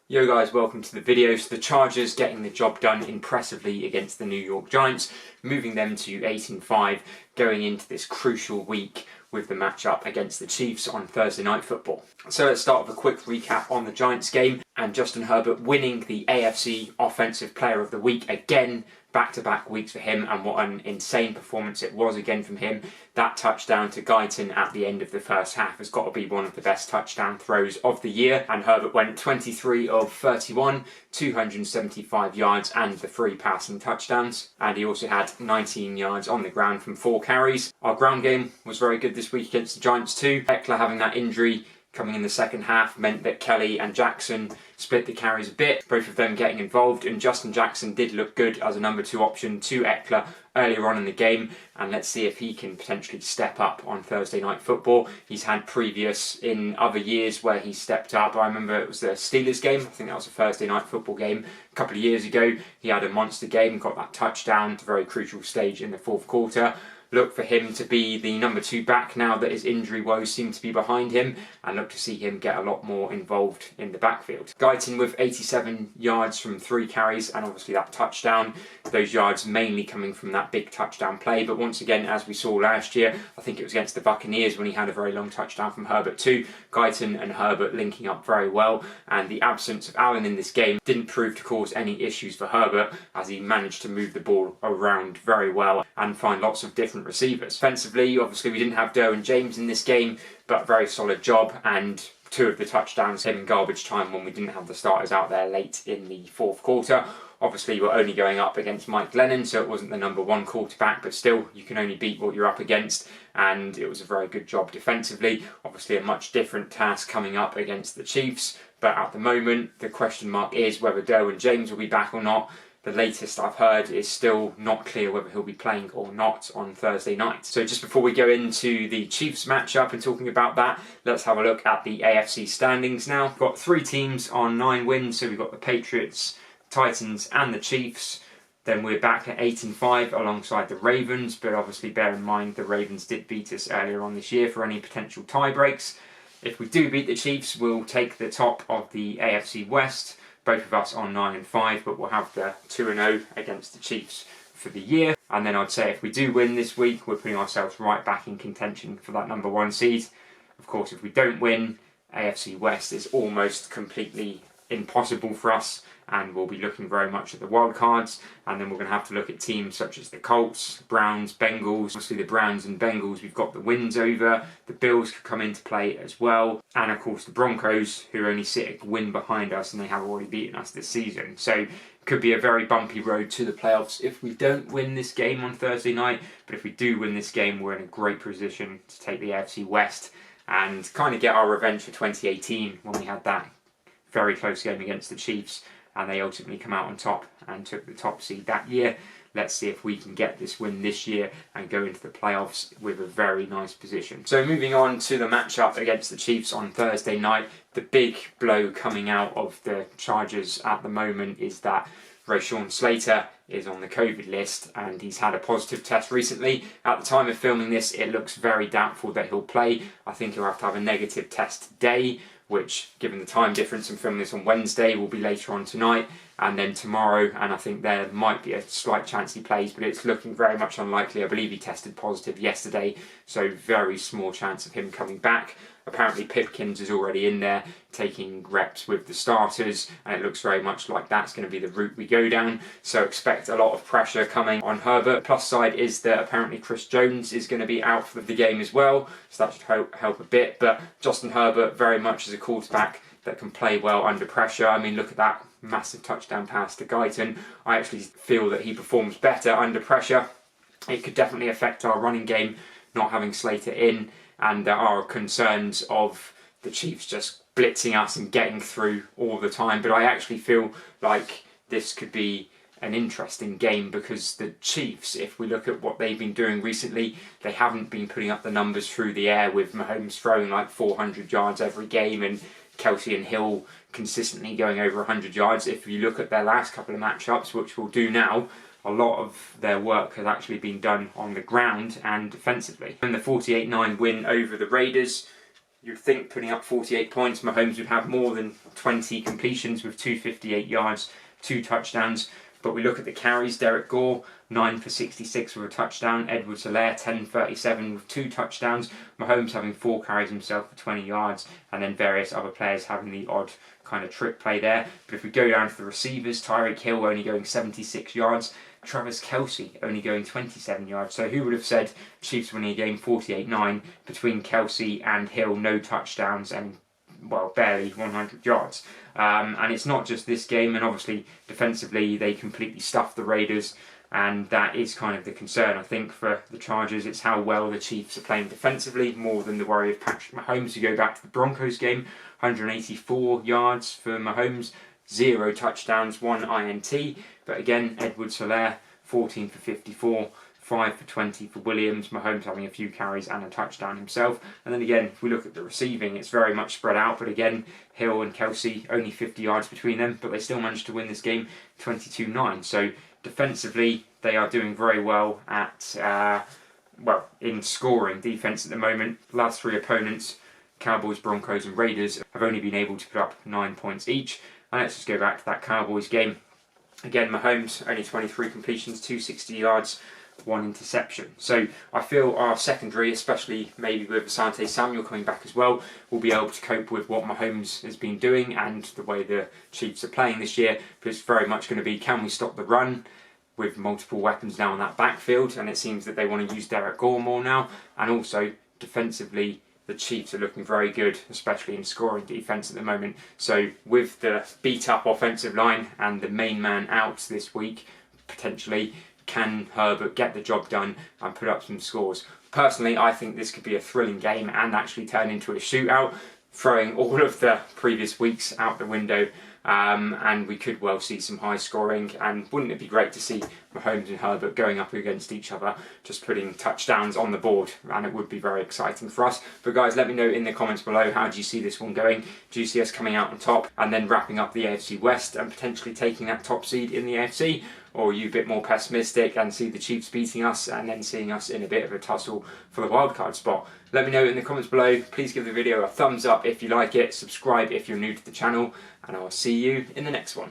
Yo guys, welcome to the video. So the Chargers getting the job done impressively against the New York Giants, moving them to 8-5, going into this crucial week with the matchup against the Chiefs on Thursday Night Football. So let's start with a quick recap on the Giants game and Justin Herbert winning the AFC Offensive Player of the Week again, back-to-back weeks for him, and what an insane performance it was again from him. That touchdown to Guyton at the end of the first half has got to be one of the best touchdown throws of the year, and Herbert went 23 of 31, 275 yards and the 3 passing touchdowns, and he also had 19 yards on the ground from 4 carries. Our ground game was very good this week against the Giants too. Eckler having that injury coming in the second half meant that Kelly and Jackson split the carries a bit, both of them getting involved, and Justin Jackson did look good as a number 2 option to Eckler earlier on in the game, and let's see if he can potentially step up on Thursday Night Football. He's had previous in other years where he stepped up. I remember it was the Steelers game, I think that was a Thursday Night Football game a couple of years ago. He had a monster game, got that touchdown at a very crucial stage in the fourth quarter. Look for him to be the number 2 back now that his injury woes seem to be behind him, and look to see him get a lot more involved in the backfield. Guyton with 87 yards from 3 carries and obviously that touchdown. Those yards mainly coming from that big touchdown play, but once again, as we saw last year, I think it was against the Buccaneers when he had a very long touchdown from Herbert too. Guyton and Herbert linking up very well, and the absence of Allen in this game didn't prove to cause any issues for Herbert, as he managed to move the ball around very well and find lots of different receivers. Offensively, obviously we didn't have Derwin James in this game, but very solid job, and 2 of the touchdowns came in garbage time when we didn't have the starters out there late in the fourth quarter. Obviously we're only going up against Mike Glennon, so it wasn't the number 1 quarterback, but still, you can only beat what you're up against, and it was a very good job defensively. Obviously a much different task coming up against the Chiefs, but at the moment the question mark is whether Derwin James will be back or not. The latest I've heard is still not clear whether he'll be playing or not on Thursday night. So just before we go into the Chiefs matchup and talking about that, let's have a look at the AFC standings now. We've got 3 teams on 9 wins, so we've got the Patriots, Titans and the Chiefs. Then we're back at 8-5 alongside the Ravens, but obviously bear in mind the Ravens did beat us earlier on this year for any potential tie breaks. If we do beat the Chiefs, we'll take the top of the AFC West. Both of us on 9-5, but we'll have the 2-0 against the Chiefs for the year. And then I'd say if we do win this week, we're putting ourselves right back in contention for that number 1 seed. Of course, if we don't win, AFC West is almost completely impossible for us, and we'll be looking very much at the wild cards, and then we're going to have to look at teams such as the Colts, Browns, Bengals. Obviously the Browns and Bengals we've got the wins over. The Bills could come into play as well, and of course the Broncos, who only sit a win behind us, and they have already beaten us this season. So it could be a very bumpy road to the playoffs if we don't win this game on Thursday night, but if we do win this game, we're in a great position to take the AFC West and kind of get our revenge for 2018 when we had that very close game against the Chiefs, and they ultimately come out on top and took the top seed that year. Let's see if we can get this win this year and go into the playoffs with a very nice position. So moving on to the matchup against the Chiefs on Thursday night, the big blow coming out of the Chargers at the moment is that Rashawn Slater is on the COVID list, and he's had a positive test recently. At the time of filming this, it looks very doubtful that he'll play. I think he'll have to have a negative test today, which, given the time difference and filming this on Wednesday, will be later on tonight and then tomorrow, and I think there might be a slight chance he plays, but it's looking very much unlikely. I believe he tested positive yesterday, so very small chance of him coming back. Apparently Pipkins is already in there taking reps with the starters, and it looks very much like that's going to be the route we go down, so expect a lot of pressure coming on Herbert. Plus side is that apparently Chris Jones is going to be out for the game as well, so that should help a bit, but Justin Herbert very much is a quarterback that can play well under pressure. I mean, look at that massive touchdown pass to Guyton. I actually feel that he performs better under pressure. It could definitely affect our running game not having Slater in, and there are concerns of the Chiefs just blitzing us and getting through all the time, but I actually feel like this could be an interesting game because the Chiefs, if we look at what they've been doing recently, they haven't been putting up the numbers through the air, with Mahomes throwing like 400 yards every game and Kelsey and Hill consistently going over 100 yards. If you look at their last couple of matchups, which we'll do now, a lot of their work has actually been done on the ground and defensively. In the 48-9 win over the Raiders, you'd think putting up 48 points, Mahomes would have more than 20 completions with 258 yards, 2 touchdowns. But we look at the carries, Derek Gore, 9 for 66 with a touchdown. Edwards-Helaire, 10-37 with 2 touchdowns. Mahomes having 4 carries himself for 20 yards. And then various other players having the odd kind of trick play there. But if we go down to the receivers, Tyreek Hill only going 76 yards. Travis Kelce only going 27 yards. So who would have said Chiefs winning a game 48-9 between Kelce and Hill, no touchdowns and, well, barely 100 yards. And it's not just this game, and obviously defensively they completely stuffed the Raiders, and that is kind of the concern, I think, for the Chargers. It's how well the Chiefs are playing defensively, more than the worry of Patrick Mahomes. You go back to the Broncos game, 184 yards for Mahomes, 0 touchdowns, 1 INT. But again, Edwards-Helaire, 14 for 54, 5 for 20 for Williams. Mahomes having a few carries and a touchdown himself. And then again, if we look at the receiving, it's very much spread out. But again, Hill and Kelce, only 50 yards between them, but they still managed to win this game 22-9. So defensively, they are doing very well at, in scoring defense at the moment. The last 3 opponents, Cowboys, Broncos and Raiders, have only been able to put up 9 points each. And let's just go back to that Cowboys game. Again, Mahomes, only 23 completions, 260 yards, 1 interception. So I feel our secondary, especially maybe with Asante Samuel coming back as well, will be able to cope with what Mahomes has been doing and the way the Chiefs are playing this year. But it's very much going to be, can we stop the run with multiple weapons now in that backfield? And it seems that they want to use Derek Gore more now. And also, defensively, the Chiefs are looking very good, especially in scoring defence at the moment. So with the beat-up offensive line and the main man out this week, potentially, can Herbert get the job done and put up some scores? Personally, I think this could be a thrilling game and actually turn into a shootout, throwing all of the previous weeks out the window. And we could well see some high scoring, and wouldn't it be great to see Mahomes and Herbert going up against each other, just putting touchdowns on the board, and it would be very exciting for us. But guys, let me know in the comments below, how do you see this one going? Do you see us coming out on top and then wrapping up the AFC West and potentially taking that top seed in the AFC? Or are you a bit more pessimistic and see the Chiefs beating us and then seeing us in a bit of a tussle for the wildcard spot? Let me know in the comments below. Please give the video a thumbs up if you like it, subscribe if you're new to the channel, and I'll see you in the next one.